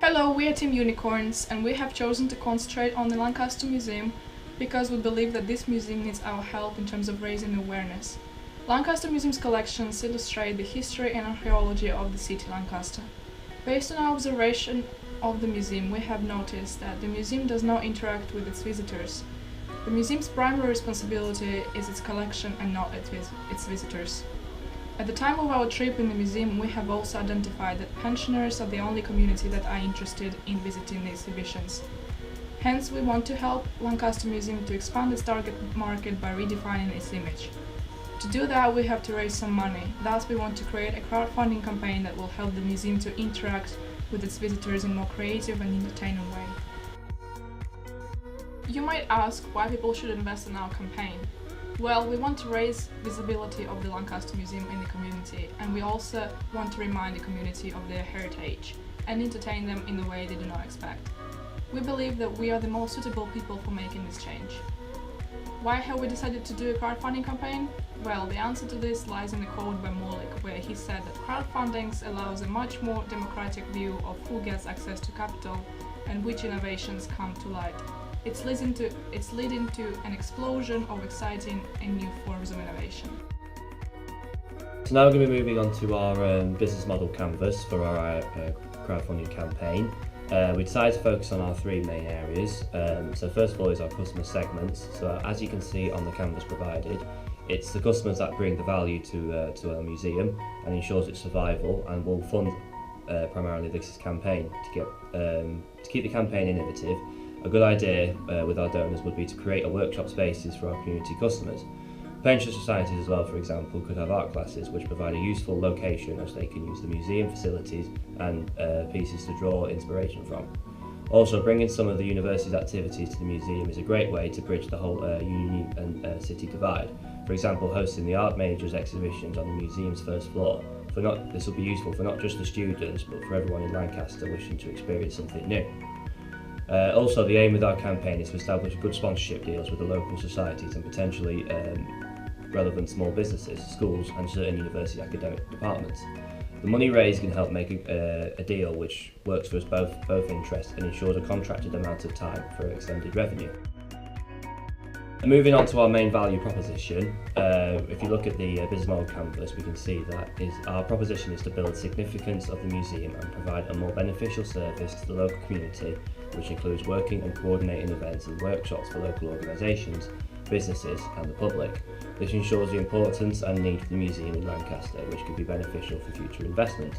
Hello, we are Team Unicorns, and we have chosen to concentrate on the Lancaster Museum because we believe that this museum needs our help in terms of raising awareness. Lancaster Museum's collections illustrate the history and archaeology of the city Lancaster. Based on our observation of the museum, we have noticed that the museum does not interact with its visitors. The museum's primary responsibility is its collection and not its visitors. At the time of our trip in the museum, we have also identified that pensioners are the only community that are interested in visiting the exhibitions. Hence, we want to help Lancaster Museum to expand its target market by redefining its image. To do that, we have to raise some money. Thus, we want to create a crowdfunding campaign that will help the museum to interact with its visitors in a more creative and entertaining way. You might ask why people should invest in our campaign. Well, we want to raise visibility of the Lancaster Museum in the community, and we also want to remind the community of their heritage and entertain them in a way they do not expect. We believe that we are the most suitable people for making this change. Why have we decided to do a crowdfunding campaign? Well, the answer to this lies in a quote by Molik, where he said that crowdfunding allows a much more democratic view of who gets access to capital and which innovations come to light. It's leading to an explosion of exciting and new forms of innovation. So now we're going to be moving on to our business model canvas for our crowdfunding campaign. We decided to focus on our three main areas. So first of all is our customer segments. So as you can see on the canvas provided, it's the customers that bring the value to our museum and ensures its survival, and will fund primarily this campaign to keep the campaign innovative. A good idea with our donors would be to create a workshop spaces for our community customers. Pension societies as well, for example, could have art classes which provide a useful location as they can use the museum facilities and pieces to draw inspiration from. Also, bringing some of the university's activities to the museum is a great way to bridge the whole uni and city divide. For example, hosting the art majors exhibitions on the museum's first floor. This will be useful for not just the students but for everyone in Lancaster wishing to experience something new. Also, the aim with our campaign is to establish good sponsorship deals with the local societies and potentially relevant small businesses, schools and certain university academic departments. The money raised can help make a deal which works for us both interests and ensures a contracted amount of time for extended revenue. And moving on to our main value proposition, if you look at the business model canvas, we can see that our proposition is to build significance of the museum and provide a more beneficial service to the local community, which includes working and coordinating events and workshops for local organisations, businesses and the public. This ensures the importance and need for the museum in Lancaster, which can be beneficial for future investment.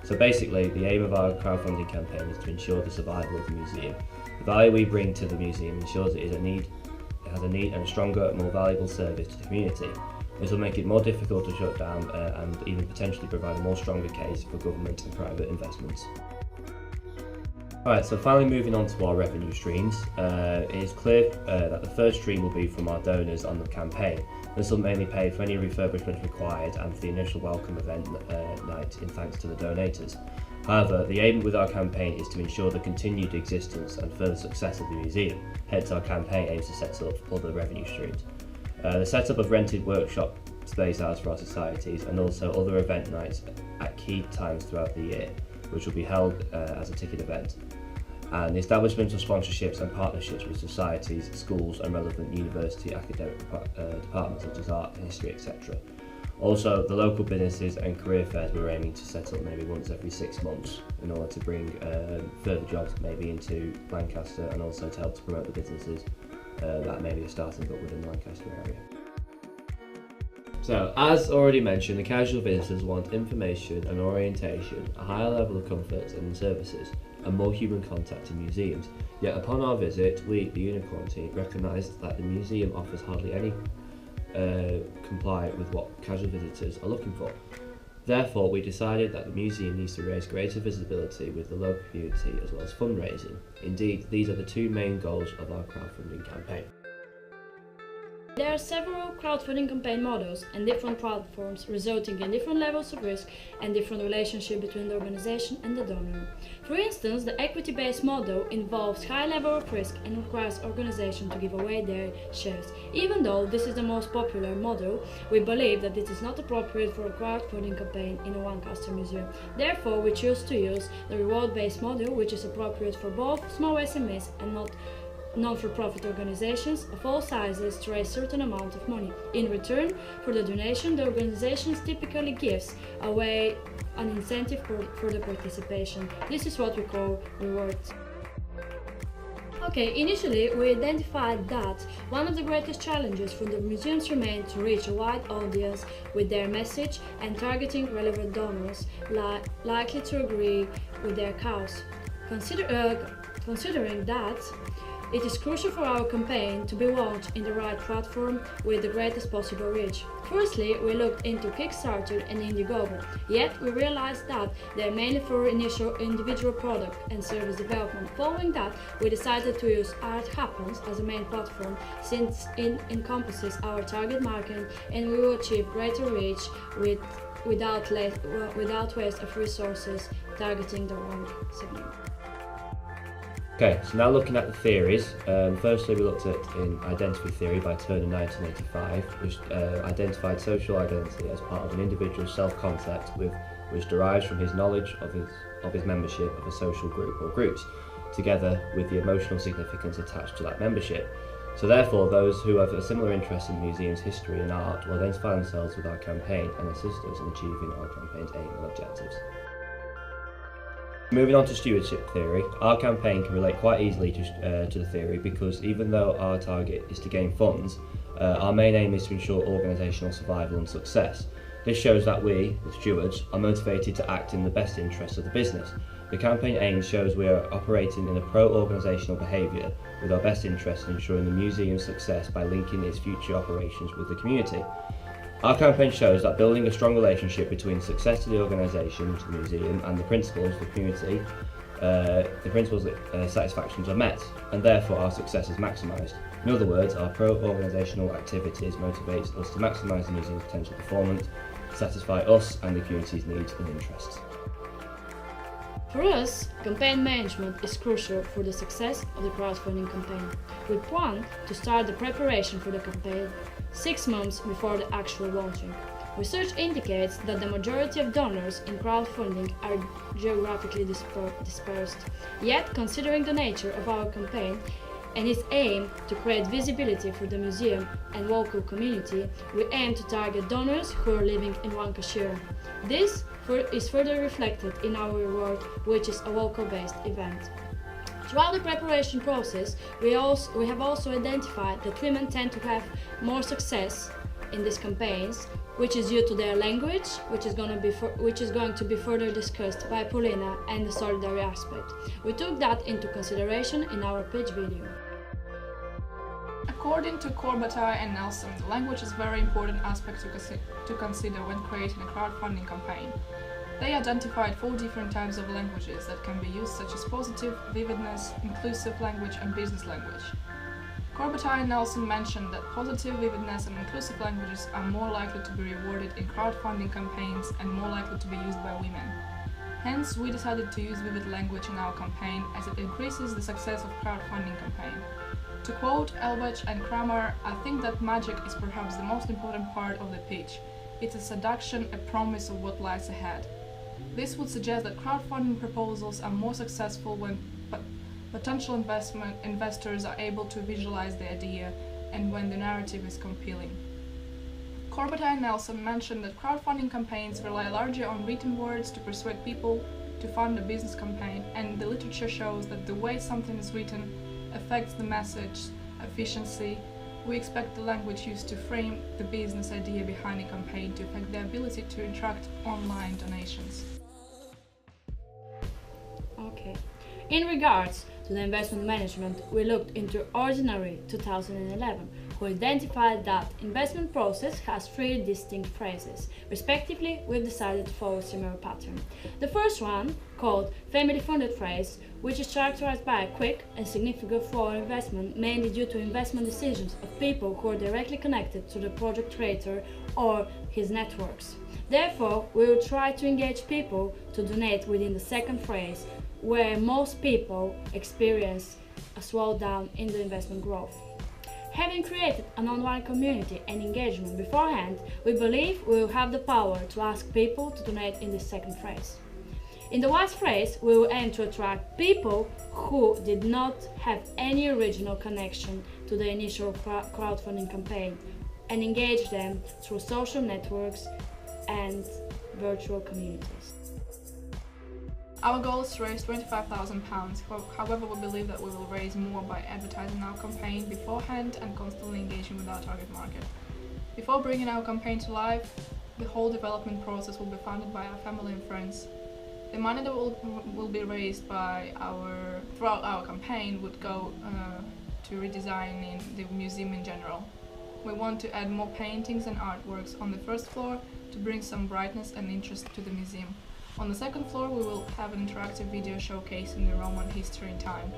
So basically, the aim of our crowdfunding campaign is to ensure the survival of the museum. The value we bring to the museum ensures it has a need and a stronger, more valuable service to the community. This will make it more difficult to shut down and even potentially provide a more stronger case for government and private investments. Alright, so finally moving on to our revenue streams, it is clear that the first stream will be from our donors on the campaign. This will mainly pay for any refurbishment required and for the initial welcome event night in thanks to the donators. However, the aim with our campaign is to ensure the continued existence and further success of the museum, hence our campaign aims to set up other revenue streams. The setup of rented workshop space hours for our societies and also other event nights at key times throughout the year, which will be held as a ticket event. And the establishment of sponsorships and partnerships with societies, schools and relevant university academic departments such as art, history, etc. Also, the local businesses and career fairs we're aiming to set up maybe once every 6 months in order to bring further jobs maybe into Lancaster and also to help to promote the businesses that maybe are starting up within the Lancaster area. So, as already mentioned, the casual visitors want information and orientation, a higher level of comfort and services, and more human contact in museums. Yet upon our visit, we, the Unicorn team, recognised that the museum offers hardly any comply with what casual visitors are looking for. Therefore, we decided that the museum needs to raise greater visibility with the local community as well as fundraising. Indeed, these are the two main goals of our crowdfunding campaign. There are several crowdfunding campaign models and different platforms, resulting in different levels of risk and different relationship between the organization and the donor. For instance, the equity-based model involves high level of risk and requires organizations to give away their shares. Even though this is the most popular model, we believe that it is not appropriate for a crowdfunding campaign in a Lancaster Museum. Therefore, we choose to use the reward-based model, which is appropriate for both small SMEs and non-for-profit organizations of all sizes to raise a certain amount of money. In return for the donation, the organization typically gives away an incentive for the participation. This is what we call rewards. Okay, initially we identified that one of the greatest challenges for the museums remained to reach a wide audience with their message and targeting relevant donors likely to agree with their cause. Considering that, it is crucial for our campaign to be launched in the right platform with the greatest possible reach. Firstly, we looked into Kickstarter and Indiegogo, yet we realized that they are mainly for initial individual product and service development. Following that, we decided to use Art Happens as a main platform, since it encompasses our target market and we will achieve greater reach without waste of resources targeting the wrong segment. Okay, so now looking at the theories, firstly we looked at in identity theory by Turner 1985, which identified social identity as part of an individual's self-concept which derives from his knowledge of his membership of a social group or groups, together with the emotional significance attached to that membership. So therefore, those who have a similar interest in museums, history and art will identify themselves with our campaign and assist us in achieving our campaign's aim and objectives. Moving on to stewardship theory, our campaign can relate quite easily to the theory because even though our target is to gain funds, our main aim is to ensure organisational survival and success. This shows that we, the stewards, are motivated to act in the best interests of the business. The campaign aim shows we are operating in a pro-organisational behaviour with our best interests in ensuring the museum's success by linking its future operations with the community. Our campaign shows that building a strong relationship between success to the organisation, to the museum, and the principals, the community, satisfactions are met, and therefore our success is maximised. In other words, our pro-organisational activities motivates us to maximise the museum's potential performance, satisfy us and the community's needs and interests. For us, campaign management is crucial for the success of the crowdfunding campaign. We plan to start the preparation for the campaign 6 months before the actual launching. Research indicates that the majority of donors in crowdfunding are geographically dispersed. Yet, considering the nature of our campaign and its aim to create visibility for the museum and local community, we aim to target donors who are living in Lancashire. This is further reflected in our reward, which is a local-based event. Throughout the preparation process, we have also identified that women tend to have more success in these campaigns, which is due to their language, which is going to be further discussed by Paulina, and the solidarity aspect. We took that into consideration in our pitch video. According to Korbata and Nelson, the language is a very important aspect to consider when creating a crowdfunding campaign. They identified 4 different types of languages that can be used, such as positive, vividness, inclusive language and business language. Korbata and Nelson mentioned that positive, vividness and inclusive languages are more likely to be rewarded in crowdfunding campaigns and more likely to be used by women. Hence, we decided to use vivid language in our campaign as it increases the success of crowdfunding campaign. To quote Elbach and Kramer, I think that magic is perhaps the most important part of the pitch. It's a seduction, a promise of what lies ahead. This would suggest that crowdfunding proposals are more successful when potential investors are able to visualize the idea and when the narrative is compelling. Korbata and Nelson mentioned that crowdfunding campaigns rely largely on written words to persuade people to fund a business campaign, and the literature shows that the way something is written affects the message efficiency. We expect the language used to frame the business idea behind a campaign to affect the ability to attract online donations. Okay. In regards to the investment management, we looked into Ordinary 2011, who identified that investment process has 3 distinct phases. Respectively, we've decided to follow a similar pattern. The first one called family-funded phase, which is characterized by a quick and significant flow of investment, mainly due to investment decisions of people who are directly connected to the project creator or his networks. Therefore, we will try to engage people to donate within the second phase, where most people experience a slowdown in the investment growth. Having created an online community and engagement beforehand, we believe we will have the power to ask people to donate in this second phase. In the last phase, we will aim to attract people who did not have any original connection to the initial crowdfunding campaign and engage them through social networks and virtual communities. Our goal is to raise £25,000. However, we believe that we will raise more by advertising our campaign beforehand and constantly engaging with our target market. Before bringing our campaign to life, the whole development process will be funded by our family and friends. The money that will be raised throughout our campaign would go to redesigning the museum in general. We want to add more paintings and artworks on the first floor to bring some brightness and interest to the museum. On the second floor, we will have an interactive video showcasing the Roman history and time.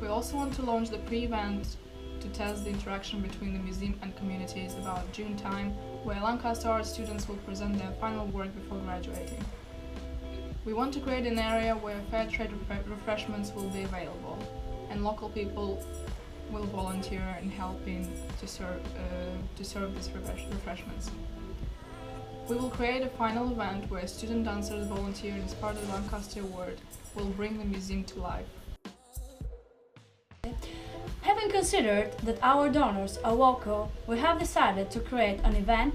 We also want to launch the pre-event to test the interaction between the museum and communities about June time, where Lancaster art students will present their final work before graduating. We want to create an area where fair trade refreshments will be available, and local people will volunteer in helping to serve these refreshments. We will create a final event where student dancers volunteering as part of the Lancaster Award will bring the museum to life. Having considered that our donors are local, we have decided to create an event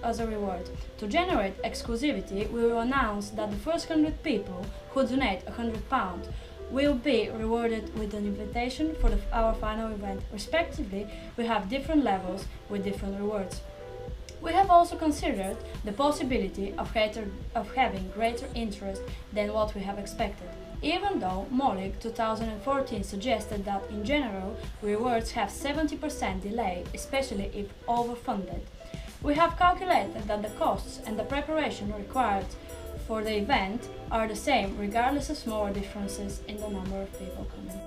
as a reward. To generate exclusivity, we will announce that the first 100 people who donate £100 will be rewarded with an invitation for our final event. Respectively, we have different levels with different rewards. We have also considered the possibility of having greater interest than what we have expected, even though Molig 2014 suggested that in general rewards have 70% delay, especially if overfunded. We have calculated that the costs and the preparation required for the event are the same regardless of smaller differences in the number of people coming.